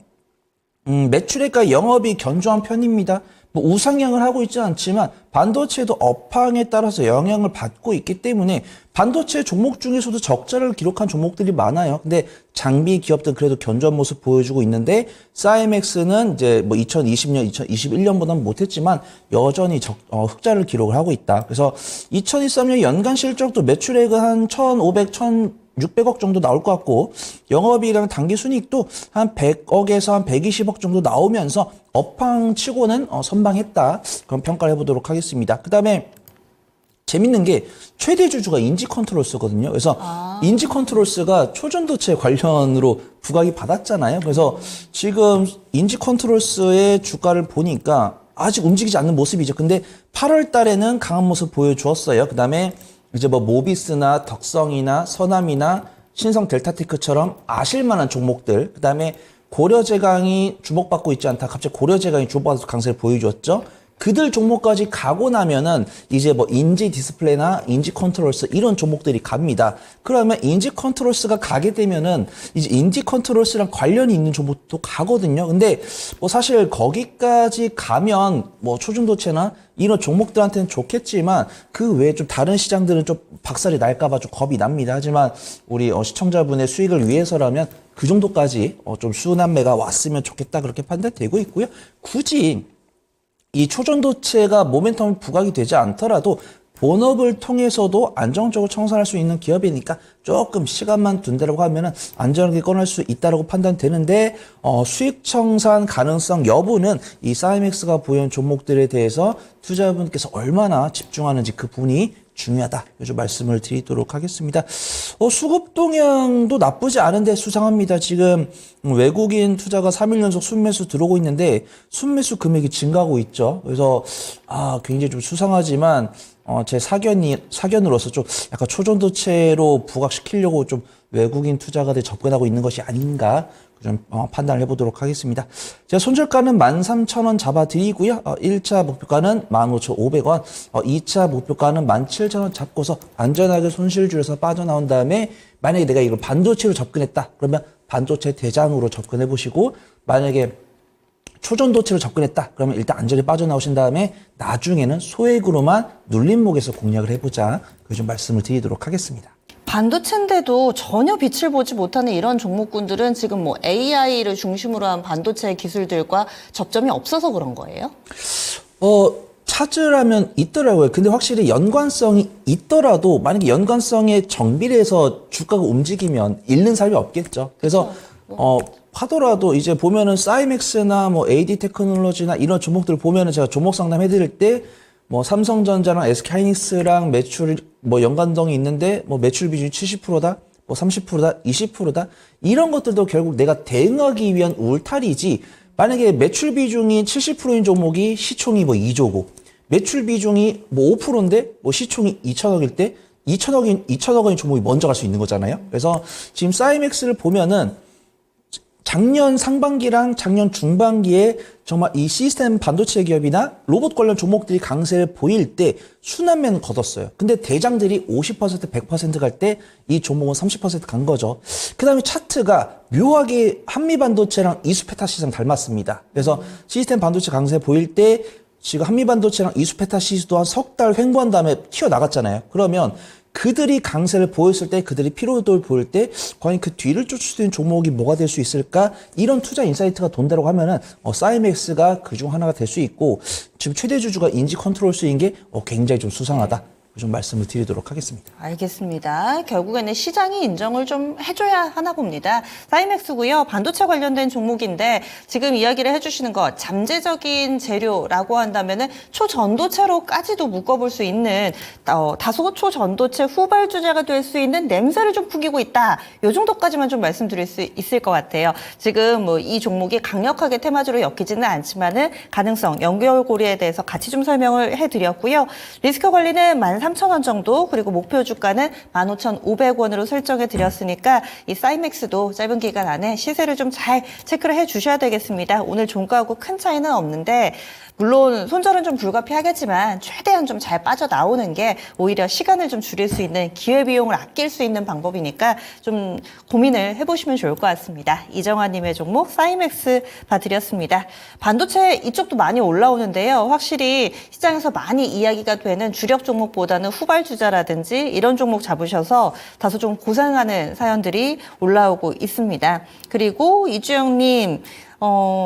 매출액과 영업이 견조한 편입니다. 뭐 우상향을 하고 있지 않지만 반도체도 업황에 따라서 영향을 받고 있기 때문에 반도체 종목 중에서도 적자를 기록한 종목들이 많아요. 근데 장비 기업들은 그래도 견조한 모습 보여주고 있는데 사이맥스는 이제 뭐 2020년, 2021년보다는 못했지만 여전히 흑자를 기록을 하고 있다. 그래서 2023년 연간 실적도 매출액은 한 1,500, 1,600억 정도 나올 것 같고 영업이익이랑 당기순이익도 한 100억에서 한 120억 정도 나오면서 업황 치고는 선방했다. 그런 평가를 해보도록 하겠습니다. 그 다음에 재밌는 게 최대 주주가 인지컨트롤스거든요. 그래서 인지컨트롤스가 초전도체 관련으로 부각이 받았잖아요. 그래서 지금 인지컨트롤스의 주가를 보니까 아직 움직이지 않는 모습이죠. 근데 8월 달에는 강한 모습 보여주었어요. 그 다음에 이제 뭐 모비스나 덕성이나 서남이나 신성 델타테크처럼 아실만한 종목들, 그 다음에 고려제강이 주목받고 있지 않다. 갑자기 고려제강이 주목받아서 강세를 보여줬죠. 그들 종목까지 가고 나면은 이제 뭐 인지 디스플레이나 인지 컨트롤스 이런 종목들이 갑니다. 그러면 인지 컨트롤스가 가게 되면은 이제 인지 컨트롤스랑 관련이 있는 종목도 가거든요. 근데 뭐 사실 거기까지 가면 뭐 초중도체나 이런 종목들한테는 좋겠지만 그 외에 좀 다른 시장들은 좀 박살이 날까봐 좀 겁이 납니다. 하지만 우리 시청자분의 수익을 위해서라면 그 정도까지 좀 순환매가 왔으면 좋겠다 그렇게 판단되고 있고요. 굳이 이 초전도체가 모멘텀이 부각이 되지 않더라도 본업을 통해서도 안정적으로 청산할 수 있는 기업이니까 조금 시간만 둔다라고 하면은 안전하게 꺼낼 수 있다라고 판단되는데 수익 청산 가능성 여부는 이 사이맥스가 보여준 종목들에 대해서 투자분께서 얼마나 집중하는지 그 부분이 중요하다. 요즘 말씀을 드리도록 하겠습니다. 수급 동향도 나쁘지 않은데 수상합니다. 지금 외국인 투자가 3일 연속 순매수 들어오고 있는데 순매수 금액이 증가하고 있죠. 그래서 굉장히 좀 수상하지만 제 사견으로서 좀 약간 초전도체로 부각시키려고 좀 외국인 투자가들 접근하고 있는 것이 아닌가 좀 판단을 해보도록 하겠습니다. 제가 손절가는 13,000원 잡아드리고요. 1차 목표가는 15,500원, 2차 목표가는 17,000원 잡고서 안전하게 손실 줄여서 빠져나온 다음에 만약에 내가 이걸 반도체로 접근했다. 그러면 반도체 대장으로 접근해 보시고 만약에 초전도체로 접근했다. 그러면 일단 안전히 빠져나오신 다음에 나중에는 소액으로만 눌림목에서 공략을 해보자. 그 좀 말씀을 드리도록 하겠습니다. 반도체인데도 전혀 빛을 보지 못하는 이런 종목군들은 지금 뭐 AI를 중심으로 한 반도체 기술들과 접점이 없어서 그런 거예요? 찾으라면 있더라고요. 근데 확실히 연관성이 있더라도 만약에 연관성에 정비례해서 주가가 움직이면 잃는 사람이 없겠죠. 그래서 하더라도 이제 보면은 사이맥스나 뭐 AD 테크놀로지나 이런 종목들 보면은 제가 종목 상담 해드릴 때 뭐 삼성전자랑 SK하이닉스랑 매출 뭐 연관성이 있는데 뭐 매출 비중이 70%다, 뭐 30%다, 20%다 이런 것들도 결국 내가 대응하기 위한 울타리지. 만약에 매출 비중이 70%인 종목이 시총이 뭐 2조고 매출 비중이 뭐 5%인데 뭐 시총이 2천억일 때 2천억 원인 종목이 먼저 갈 수 있는 거잖아요. 그래서 지금 사이맥스를 보면은 작년 상반기랑 작년 중반기에 정말 이 시스템 반도체 기업이나 로봇 관련 종목들이 강세를 보일 때 순환매는 거뒀어요. 근데 대장들이 50%, 100% 갈 때 이 종목은 30%간 거죠. 그 다음에 차트가 묘하게 한미반도체랑 이수페타 시스템 닮았습니다. 그래서 시스템 반도체 강세 보일 때 지금 한미반도체랑 이수페타 시스도 한 석 달 횡보한 다음에 튀어나갔잖아요. 그러면 그들이 강세를 보였을 때, 그들이 피로도를 보일 때 과연 그 뒤를 쫓을 수 있는 종목이 뭐가 될 수 있을까? 이런 투자 인사이트가 돈다라고 하면은 사이맥스가 그중 하나가 될 수 있고 지금 최대 주주가 인지 컨트롤 수인 게 굉장히 좀 수상하다. 좀 말씀을 드리도록 하겠습니다. 알겠습니다. 결국에는 시장이 인정을 좀 해줘야 하나 봅니다. 사이맥스고요. 반도체 관련된 종목인데 지금 이야기를 해주시는 것 잠재적인 재료라고 한다면은 초전도체로까지도 묶어볼 수 있는 다소 초전도체 후발주자가 될 수 있는 냄새를 좀 풍기고 있다. 이 정도까지만 좀 말씀드릴 수 있을 것 같아요. 지금 뭐 이 종목이 강력하게 테마주로 엮이지는 않지만은 가능성, 연결고리에 대해서 같이 좀 설명을 해드렸고요. 리스크 관리는 13,000원 정도, 그리고 목표 주가는 15,500원으로 설정해 드렸으니까 이 사이맥스도 짧은 기간 안에 시세를 좀 잘 체크를 해 주셔야 되겠습니다. 오늘 종가하고 큰 차이는 없는데 물론 손절은 좀 불가피하겠지만 최대한 좀 잘 빠져나오는 게 오히려 시간을 좀 줄일 수 있는, 기회비용을 아낄 수 있는 방법이니까 좀 고민을 해보시면 좋을 것 같습니다. 이정환님의 종목 사이맥스 봐드렸습니다. 반도체 이쪽도 많이 올라오는데요. 확실히 시장에서 많이 이야기가 되는 주력 종목보다는 후발주자라든지 이런 종목 잡으셔서 다소 좀 고생하는 사연들이 올라오고 있습니다. 그리고 이주영님,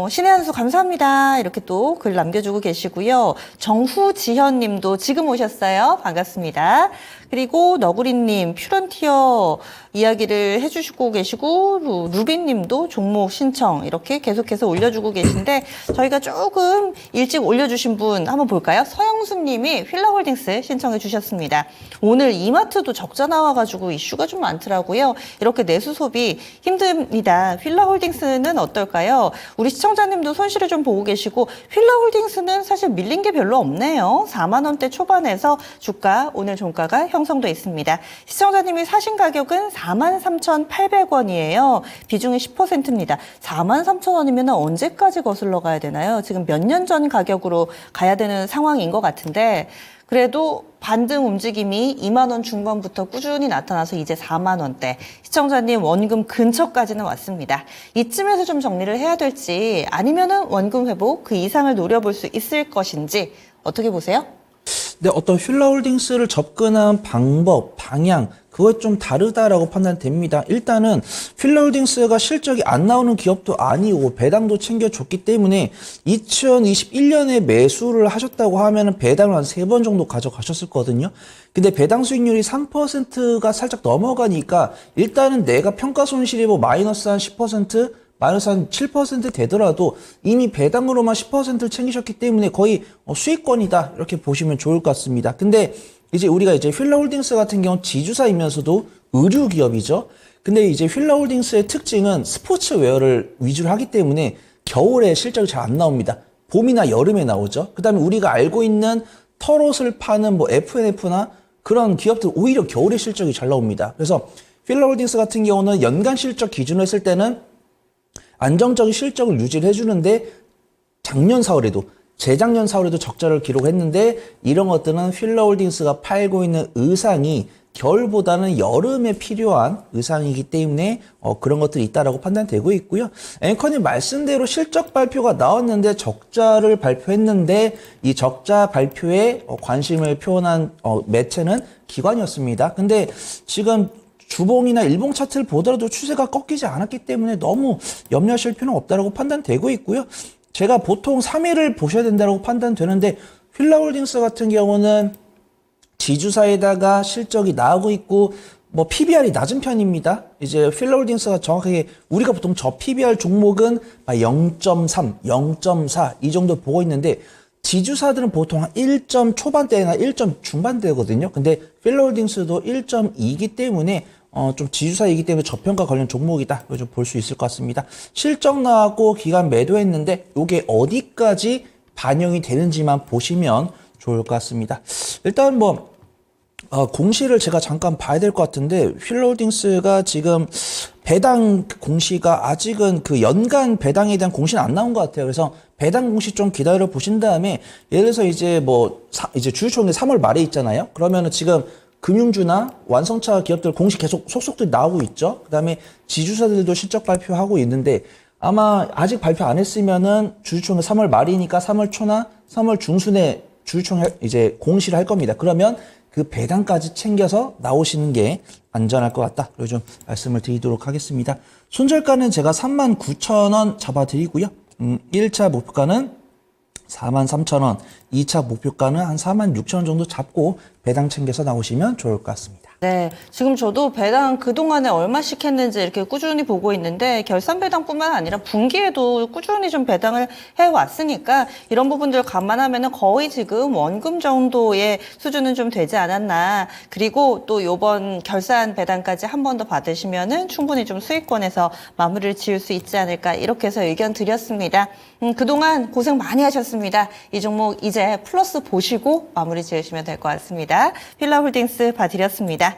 신의 한 수 감사합니다. 이렇게 또 글 남겨주고 계시고요. 정후지현 님도 지금 오셨어요. 반갑습니다. 그리고 너구리님, 퓨런티어 이야기를 해주시고 계시고, 루빈 님도 종목 신청 이렇게 계속해서 올려주고 계신데, 저희가 조금 일찍 올려주신 분 한번 볼까요? 서영순 님이 휠라홀딩스 신청해 주셨습니다. 오늘 이마트도 적자 나와가지고 이슈가 좀 많더라고요. 이렇게 내수 소비 힘듭니다. 휠라홀딩스는 어떨까요? 우리 시청자님도 손실을 좀 보고 계시고, 휠라홀딩스는 사실 밀린 게 별로 없네요. 4만 원대 초반에서 주가, 오늘 종가가 형성돼 있습니다. 시청자님이 사신 가격은 43,800원이에요. 비중이 10%입니다. 43,000원이면 언제까지 거슬러 가야 되나요? 지금 몇 년 전 가격으로 가야 되는 상황인 것 같은데, 그래도 반등 움직임이 2만 원 중반부터 꾸준히 나타나서 이제 4만 원대. 시청자님 원금 근처까지는 왔습니다. 이쯤에서 좀 정리를 해야 될지, 아니면은 원금 회복 그 이상을 노려볼 수 있을 것인지 어떻게 보세요? 근데 어떤 휠라홀딩스를 접근한 방법, 방향, 그거 좀 다르다라고 판단됩니다. 일단은 휠라홀딩스가 실적이 안 나오는 기업도 아니고 배당도 챙겨줬기 때문에 2021년에 매수를 하셨다고 하면은 배당을 한 3번 정도 가져가셨을 거거든요. 근데 배당 수익률이 3%가 살짝 넘어가니까 일단은 내가 평가 손실이 뭐 마이너스 한 10%, 마이너스 한 7% 되더라도 이미 배당으로만 10%를 챙기셨기 때문에 거의 수익권이다 이렇게 보시면 좋을 것 같습니다. 근데 이제 우리가 이제 휠라홀딩스 같은 경우는 지주사이면서도 의류 기업이죠. 근데 이제 휠라홀딩스의 특징은 스포츠웨어를 위주로 하기 때문에 겨울에 실적이 잘 안 나옵니다. 봄이나 여름에 나오죠. 그다음에 우리가 알고 있는 털옷을 파는 뭐 F&F나 그런 기업들 오히려 겨울에 실적이 잘 나옵니다. 그래서 휠라홀딩스 같은 경우는 연간 실적 기준으로 했을 때는 안정적인 실적을 유지를 해주는데 작년 4월에도 재작년 4월에도 적자를 기록했는데 이런 것들은 휠라홀딩스가 팔고 있는 의상이 겨울보다는 여름에 필요한 의상이기 때문에 그런 것들이 있다라고 판단되고 있고요. 앵커님 말씀대로 실적 발표가 나왔는데 적자를 발표했는데 이 적자 발표에 관심을 표현한 매체는 기관이었습니다. 근데 지금 주봉이나 일봉 차트를 보더라도 추세가 꺾이지 않았기 때문에 너무 염려하실 필요는 없다라고 판단되고 있고요. 제가 보통 3일을 보셔야 된다고 판단되는데 휠라홀딩스 같은 경우는 지주사에다가 실적이 나오고 있고 뭐 PBR이 낮은 편입니다. 이제 필러홀딩스가 정확하게 우리가 보통 저 PBR 종목은 0.3, 0.4 이 정도 보고 있는데 지주사들은 보통 한 1점 초반대나 1점 중반대거든요. 근데 필러홀딩스도 1.2이기 때문에 좀 지주사이기 때문에 저평가 관련 종목이다. 이거 좀 볼 수 있을 것 같습니다. 실적 나왔고 기간 매도했는데 이게 어디까지 반영이 되는지만 보시면 좋을 것 같습니다. 일단 뭐 공시를 제가 잠깐 봐야 될 것 같은데 필러홀딩스가 지금 배당 공시가 아직은 그 연간 배당에 대한 공시는 안 나온 것 같아요. 그래서 배당 공시 좀 기다려 보신 다음에 예를 들어서 이제 이제 주주총회 3월 말에 있잖아요. 그러면은 지금 금융주나 완성차 기업들 공시 계속 속속들이 나오고 있죠. 그다음에 지주사들도 실적 발표하고 있는데 아마 아직 발표 안 했으면은 주주총회 3월 말이니까 3월 초나 3월 중순에 주주총회 이제 공시를 할 겁니다. 그러면 그 배당까지 챙겨서 나오시는 게 안전할 것 같다. 그리고 좀 말씀을 드리도록 하겠습니다. 손절가는 제가 39,000원 잡아드리고요. 1차 목표가는 43,000원, 2차 목표가는 한 46,000원 정도 잡고 배당 챙겨서 나오시면 좋을 것 같습니다. 네, 지금 저도 배당 그동안에 얼마씩 했는지 이렇게 꾸준히 보고 있는데 결산 배당뿐만 아니라 분기에도 꾸준히 좀 배당을 해왔으니까 이런 부분들 감안하면 거의 지금 원금 정도의 수준은 좀 되지 않았나. 그리고 또 요번 결산 배당까지 한 번 더 받으시면은 충분히 좀 수익권에서 마무리를 지을 수 있지 않을까 이렇게 해서 의견 드렸습니다. 그동안 고생 많이 하셨습니다. 이 종목 이제 플러스 보시고 마무리 지으시면 될 것 같습니다. 필라홀딩스 봐드렸습니다.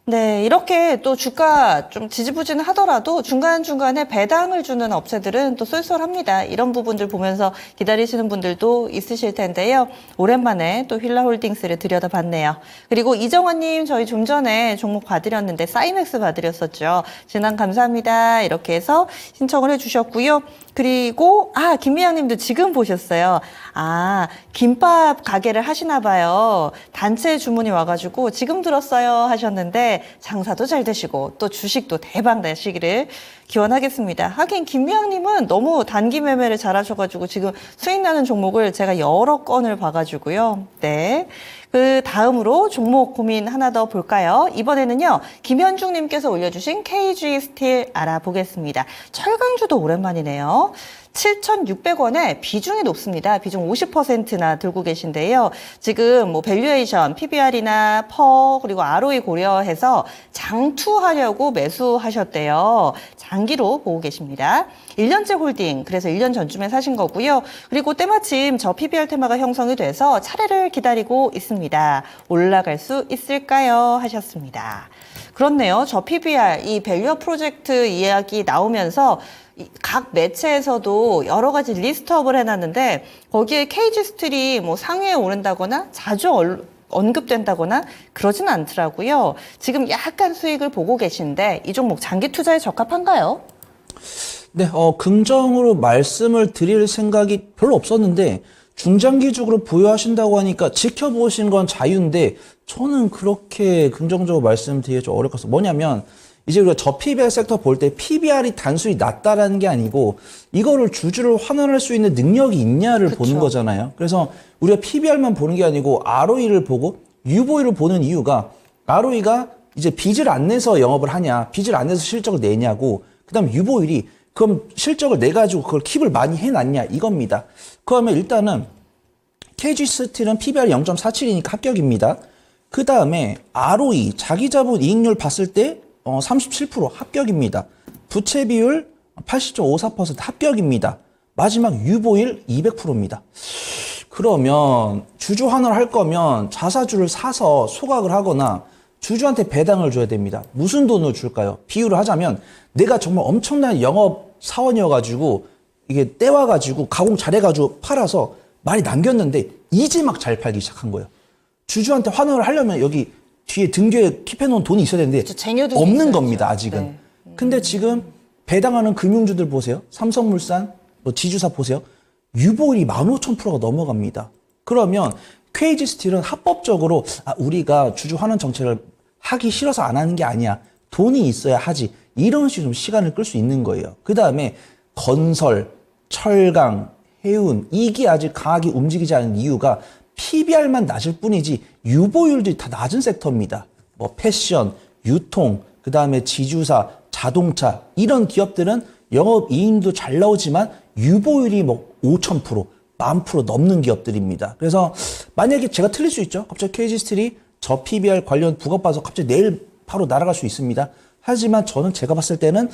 네, 이렇게 또 주가 좀 지지부진을 하더라도 중간중간에 배당을 주는 업체들은 또 쏠쏠합니다. 이런 부분들 보면서 기다리시는 분들도 있으실 텐데요. 오랜만에 또 휠라홀딩스를 들여다봤네요. 그리고 이정환님 저희 좀 전에 종목 봐드렸는데 사이맥스 봐드렸었죠. 진행 감사합니다. 이렇게 해서 신청을 해주셨고요. 그리고 김미양님도 지금 보셨어요. 김밥 가게를 하시나 봐요. 단체 주문이 와가지고 지금 들었어요 하셨는데 장사도 잘 되시고 또 주식도 대박 나시기를 기원하겠습니다. 하긴 김미양님은 너무 단기 매매를 잘하셔가지고 지금 수익 나는 종목을 제가 여러 건을 봐가지고요. 네. 그 다음으로 종목 고민 하나 더 볼까요? 이번에는요. 김현중님께서 올려주신 KG 스틸 알아보겠습니다. 철강주도 오랜만이네요. 7,600원에 비중이 높습니다. 비중 50%나 들고 계신데요. 지금 뭐 밸류에이션, PBR이나 퍼 그리고 ROE 고려해서 장투하려고 매수하셨대요. 장기로 보고 계십니다. 1년째 홀딩, 그래서 1년 전쯤에 사신 거고요. 그리고 때마침 저 PBR 테마가 형성이 돼서 차례를 기다리고 있습니다. 올라갈 수 있을까요? 하셨습니다. 그렇네요. 저 PBR, 이 밸류업 프로젝트 이야기 나오면서 각 매체에서도 여러 가지 리스트업을 해놨는데 거기에 KG 스틸이 뭐 상위에 오른다거나 자주 언급된다거나 그러진 않더라고요. 지금 약간 수익을 보고 계신데 이 종목 장기 투자에 적합한가요? 네, 긍정으로 말씀을 드릴 생각이 별로 없었는데 중장기적으로 보유하신다고 하니까 지켜보신 건 자유인데 저는 그렇게 긍정적으로 말씀드리기 좀 어려울 것 같아요. 뭐냐면 이제 우리가 저 PBR 섹터 볼 때 PBR이 단순히 낮다라는 게 아니고 이거를 주주를 환원할 수 있는 능력이 있냐를 그쵸. 보는 거잖아요. 그래서 우리가 PBR만 보는 게 아니고 ROE를 보고 유보율을 보는 이유가 ROE가 이제 빚을 안 내서 영업을 하냐, 빚을 안 내서 실적을 내냐고, 그다음 유보율이 그럼 실적을 내 가지고 그걸 킵을 많이 해놨냐 이겁니다. 그러면 일단은 KG 스틸은 PBR 0.47이니까 합격입니다. 그 다음에 ROE 자기자본 이익률 봤을 때 37% 합격입니다. 부채 비율 80.54% 합격입니다. 마지막 유보율 200%입니다. 그러면 주주 환원을 할 거면 자사주를 사서 소각을 하거나 주주한테 배당을 줘야 됩니다. 무슨 돈을 줄까요? 비유를 하자면 내가 정말 엄청난 영업 사원이어가지고 이게 떼와가지고 가공 잘해가지고 팔아서 많이 남겼는데 이제 막 잘 팔기 시작한 거예요. 주주한테 환원을 하려면 여기 뒤에 등교에 킵해놓은 돈이 있어야 되는데 쟁여둔 없는 있어야죠. 겁니다, 아직은. 네. 근데 지금 배당하는 금융주들 보세요. 삼성물산, 뭐 지주사 보세요. 유보율이 15,000%가 넘어갑니다. 그러면 KG 스틸은 합법적으로 우리가 주주 환원 정책을 하기 싫어서 안 하는 게 아니야. 돈이 있어야 하지. 이런 식으로 좀 시간을 끌 수 있는 거예요. 그 다음에 건설, 철강, 해운 이게 아직 강하게 움직이지 않은 이유가 PBR만 낮을 뿐이지 유보율들이 다 낮은 섹터입니다. 뭐 패션, 유통, 그 다음에 지주사, 자동차 이런 기업들은 영업이익도 잘 나오지만 유보율이 뭐 5,000%, 10,000% 넘는 기업들입니다. 그래서 만약에 제가 틀릴 수 있죠. 갑자기 KG스틸이 저 PBR 관련 부각받아서 갑자기 내일 바로 날아갈 수 있습니다. 하지만 저는 제가 봤을 때는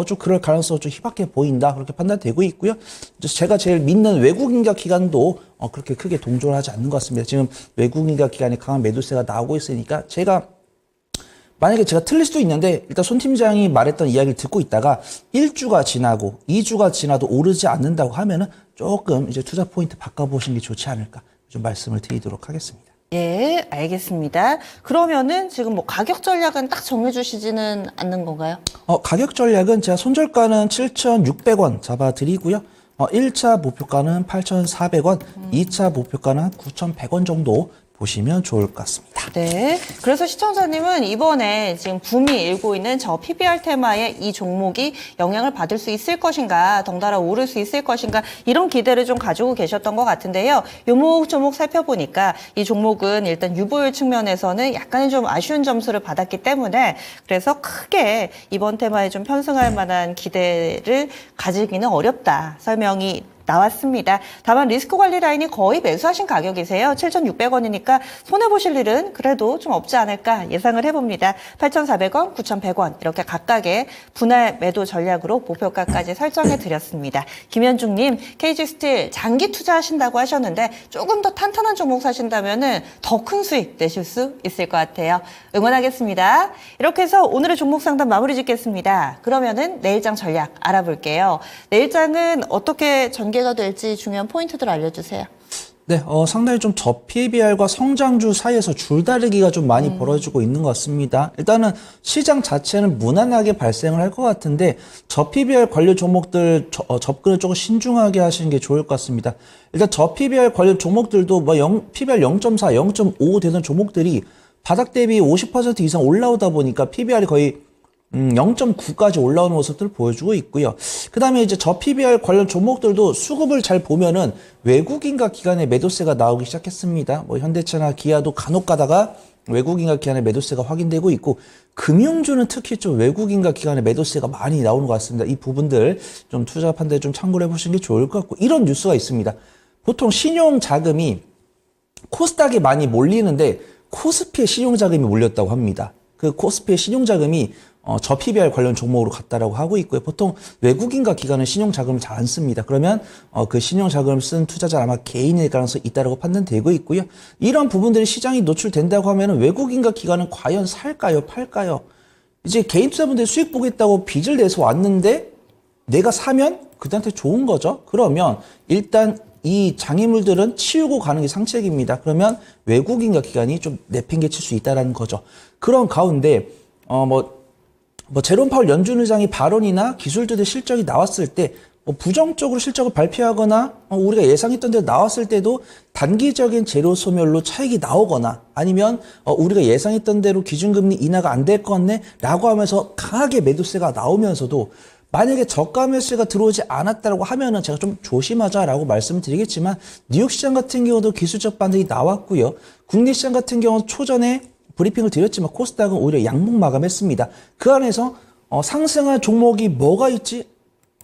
좀 그럴 가능성이 좀 희박해 보인다. 그렇게 판단되고 있고요. 제가 제일 믿는 외국인가 기관도 그렇게 크게 동조를 하지 않는 것 같습니다. 지금 외국인가 기관에 강한 매도세가 나오고 있으니까 제가 만약에 제가 틀릴 수도 있는데 일단 손 팀장이 말했던 이야기를 듣고 있다가 1주가 지나고 2주가 지나도 오르지 않는다고 하면은 조금 이제 투자 포인트 바꿔보시는 게 좋지 않을까 좀 말씀을 드리도록 하겠습니다. 예, 알겠습니다. 그러면은 지금 뭐 가격 전략은 딱 정해주시지는 않는 건가요? 가격 전략은 제가 손절가는 7,600원 잡아드리고요. 1차 목표가는 8,400원, 2차 목표가는 9,100원 정도 보시면 좋을 것 같습니다. 네. 그래서 시청자님은 이번에 지금 붐이 일고 있는 저 PBR 테마의 이 종목이 영향을 받을 수 있을 것인가, 덩달아 오를 수 있을 것인가, 이런 기대를 좀 가지고 계셨던 것 같은데요. 요목조목 살펴보니까 이 종목은 일단 유보율 측면에서는 약간은 좀 아쉬운 점수를 받았기 때문에 그래서 크게 이번 테마에 좀 편승할 만한 기대를 가지기는 어렵다. 설명이 나왔습니다. 다만 리스크 관리 라인이 거의 매수하신 가격이세요. 7,600원이니까 손해보실 일은 그래도 좀 없지 않을까 예상을 해봅니다. 8,400원, 9,100원 이렇게 각각의 분할 매도 전략으로 목표가까지 설정해드렸습니다. 김현중님, KG스틸 장기 투자하신다고 하셨는데 조금 더 탄탄한 종목 사신다면 더 큰 수익 내실 수 있을 것 같아요. 응원하겠습니다. 이렇게 해서 오늘의 종목 상담 마무리 짓겠습니다. 그러면은 내일장 전략 알아볼게요. 내일장은 어떻게 전개가 될지 중요한 포인트들 알려주세요. 네, 상당히 좀 저PBR과 성장주 사이에서 줄다리기가 좀 많이 벌어지고 있는 것 같습니다. 일단은 시장 자체는 무난하게 발생을 할 것 같은데 저PBR 관련 종목들 접근을 조금 신중하게 하시는 게 좋을 것 같습니다. 일단 저PBR 관련 종목들도 뭐 PBR 0.4, 0.5 되는 종목들이 바닥 대비 50% 이상 올라오다 보니까 PBR이 거의 0.9까지 올라오는 모습들을 보여주고 있고요. 그 다음에 이제 저 PBR 관련 종목들도 수급을 잘 보면은 외국인과 기관의 매도세가 나오기 시작했습니다. 뭐 현대차나 기아도 간혹 가다가 외국인과 기관의 매도세가 확인되고 있고, 금융주는 특히 좀 외국인과 기관의 매도세가 많이 나오는 것 같습니다. 이 부분들 좀 투자 판단에 좀 참고를 해보시는 게 좋을 것 같고, 이런 뉴스가 있습니다. 보통 신용 자금이 코스닥에 많이 몰리는데 코스피에 신용 자금이 몰렸다고 합니다. 그 코스피의 신용 자금이 저 PBR 관련 종목으로 갔다라고 하고 있고요. 보통 외국인과 기관은 신용 자금을 잘 안 씁니다. 그러면 그 신용 자금을 쓴 투자자 아마 개인일 가능성이 있다라고 판단되고 있고요. 이런 부분들이 시장이 노출된다고 하면 외국인과 기관은 과연 살까요, 팔까요? 이제 개인 투자분들이 수익 보겠다고 빚을 내서 왔는데 내가 사면 그들한테 좋은 거죠. 그러면 일단 이 장애물들은 치우고 가는 게 상책입니다. 그러면 외국인과 기관이 좀 내팽개칠 수 있다라는 거죠. 그런 가운데 제롬 파월 연준 의장이 발언이나 기술주들 실적이 나왔을 때 부정적으로 실적을 발표하거나 우리가 예상했던 대로 나왔을 때도 단기적인 재료 소멸로 차익이 나오거나 아니면 우리가 예상했던 대로 기준금리 인하가 안 될 것 같네 라고 하면서 강하게 매도세가 나오면서도 만약에 저가 매수가 들어오지 않았다고 하면은 제가 좀 조심하자라고 말씀을 드리겠지만 뉴욕 시장 같은 경우도 기술적 반등이 나왔고요. 국내 시장 같은 경우는 초전에 브리핑을 드렸지만 코스닥은 오히려 양봉 마감했습니다. 그 안에서 상승할 종목이 뭐가 있지?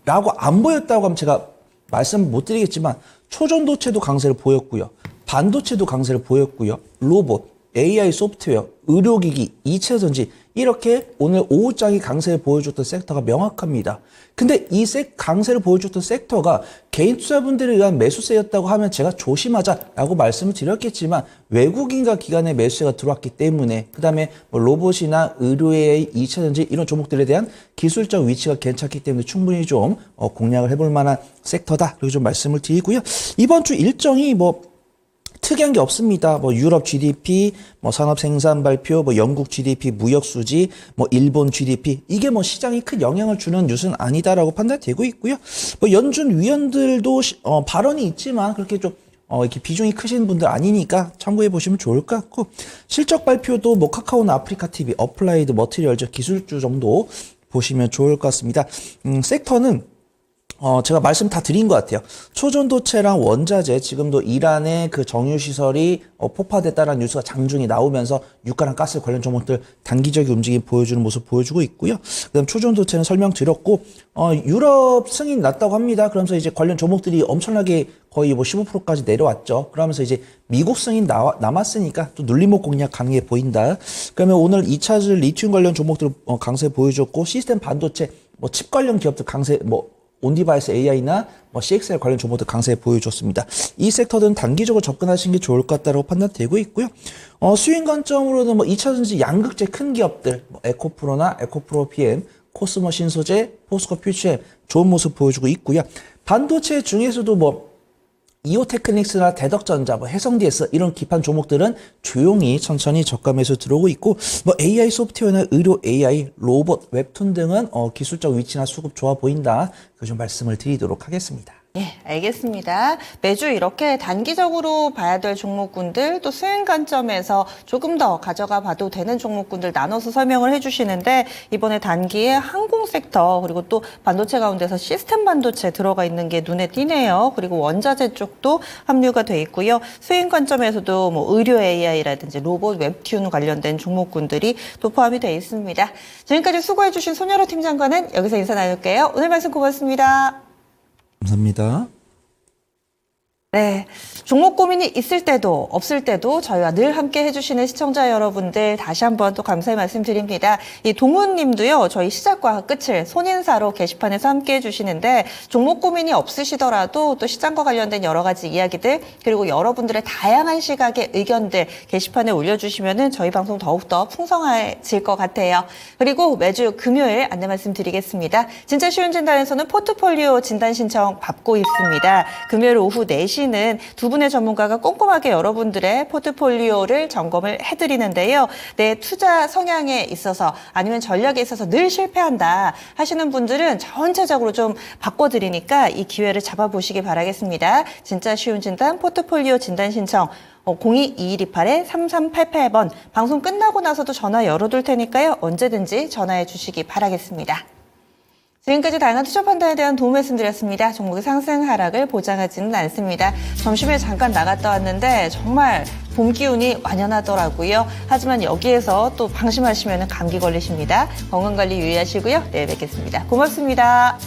라고 안 보였다고 하면 제가 말씀 못 드리겠지만 초전도체도 강세를 보였고요. 반도체도 강세를 보였고요. 로봇, AI 소프트웨어, 의료기기, 이체전지 이렇게 오늘 오후장이 강세를 보여줬던 섹터가 명확합니다. 근데 이 강세를 보여줬던 섹터가 개인 투자분들에 의한 매수세였다고 하면 제가 조심하자라고 말씀을 드렸겠지만 외국인과 기관의 매수세가 들어왔기 때문에 그 다음에 로봇이나 의료의 이차전지 이런 종목들에 대한 기술적 위치가 괜찮기 때문에 충분히 좀 공략을 해볼 만한 섹터다. 그렇게 좀 말씀을 드리고요. 이번 주 일정이 특이한 게 없습니다. 유럽 GDP, 산업 생산 발표, 영국 GDP 무역 수지, 일본 GDP 이게 시장이 큰 영향을 주는 뉴스는 아니다라고 판단되고 있고요. 연준 위원들도 발언이 있지만 그렇게 좀 이렇게 비중이 크신 분들 아니니까 참고해 보시면 좋을 것 같고 실적 발표도 카카오나 아프리카 TV, 어플라이드 머티리얼즈 기술주 정도 보시면 좋을 것 같습니다. 섹터는 제가 말씀 다 드린 것 같아요. 초전도체랑 원자재, 지금도 이란의 그 정유시설이 폭파됐다라는 뉴스가 장중에 나오면서 유가랑 가스 관련 종목들 단기적인 움직임 보여주는 모습 보여주고 있고요. 그다음 초전도체는 설명드렸고, 유럽 승인 났다고 합니다. 그러면서 이제 관련 종목들이 엄청나게 거의 뭐 15%까지 내려왔죠. 그러면서 이제 미국 승인 남았으니까 또 눌림목 공략 가능해 보인다. 그러면 오늘 2차전 리튬 관련 종목들 강세 보여줬고, 시스템 반도체, 뭐 칩 관련 기업들 강세, 뭐 온디바이스 AI나 뭐 CXL 관련 종목들 강세 보여줬습니다. 이 섹터들은 단기적으로 접근하시는 게 좋을 것 같다고 판단되고 있고요. 수익 관점으로는 뭐 2차전지 양극재 큰 기업들, 뭐 에코프로나 에코프로 PM, 코스모 신소재, 포스코 퓨처엠 좋은 모습 보여주고 있고요. 반도체 중에서도 뭐 이오테크닉스나 대덕전자, 뭐 해성DS 이런 기판 종목들은 조용히 천천히 저가 매수 들어오고 있고, 뭐 AI 소프트웨어나 의료 AI, 로봇, 웹툰 등은 기술적 위치나 수급 좋아 보인다. 그 좀 말씀을 드리도록 하겠습니다. 예, 알겠습니다. 매주 이렇게 단기적으로 봐야 될 종목군들 또 수익 관점에서 조금 더 가져가 봐도 되는 종목군들 나눠서 설명을 해주시는데 이번에 단기에 항공 섹터 그리고 또 반도체 가운데서 시스템 반도체 들어가 있는 게 눈에 띄네요. 그리고 원자재 쪽도 합류가 돼 있고요. 수익 관점에서도 뭐 의료 AI라든지 로봇 웹튠 관련된 종목군들이 또 포함이 돼 있습니다. 지금까지 수고해주신 손여로 팀장과는 여기서 인사 나눌게요. 오늘 말씀 고맙습니다. 감사합니다. 네, 종목 고민이 있을 때도 없을 때도 저희와 늘 함께 해주시는 시청자 여러분들 다시 한번 또 감사의 말씀드립니다. 이 동훈님도요, 저희 시작과 끝을 손인사로 게시판에서 함께 해주시는데 종목 고민이 없으시더라도 또 시장과 관련된 여러 가지 이야기들 그리고 여러분들의 다양한 시각의 의견들 게시판에 올려주시면은 저희 방송 더욱더 풍성해질 것 같아요. 그리고 매주 금요일 안내 말씀드리겠습니다. 진짜 쉬운 진단에서는 포트폴리오 진단 신청 받고 있습니다. 금요일 오후 4시 두 분의 전문가가 꼼꼼하게 여러분들의 포트폴리오를 점검을 해드리는데요. 내 투자 성향에 있어서 아니면 전략에 있어서 늘 실패한다 하시는 분들은 전체적으로 좀 바꿔드리니까 이 기회를 잡아보시기 바라겠습니다. 진짜 쉬운 진단 포트폴리오 진단 신청 02-2128-3388번 방송 끝나고 나서도 전화 열어둘 테니까요. 언제든지 전화해 주시기 바라겠습니다. 지금까지 다양한 투자 판단에 대한 도움 말씀드렸습니다. 종목의 상승 하락을 보장하지는 않습니다. 점심에 잠깐 나갔다 왔는데 정말 봄 기운이 완연하더라고요. 하지만 여기에서 또 방심하시면 감기 걸리십니다. 건강관리 유의하시고요. 내일 뵙겠습니다. 고맙습니다.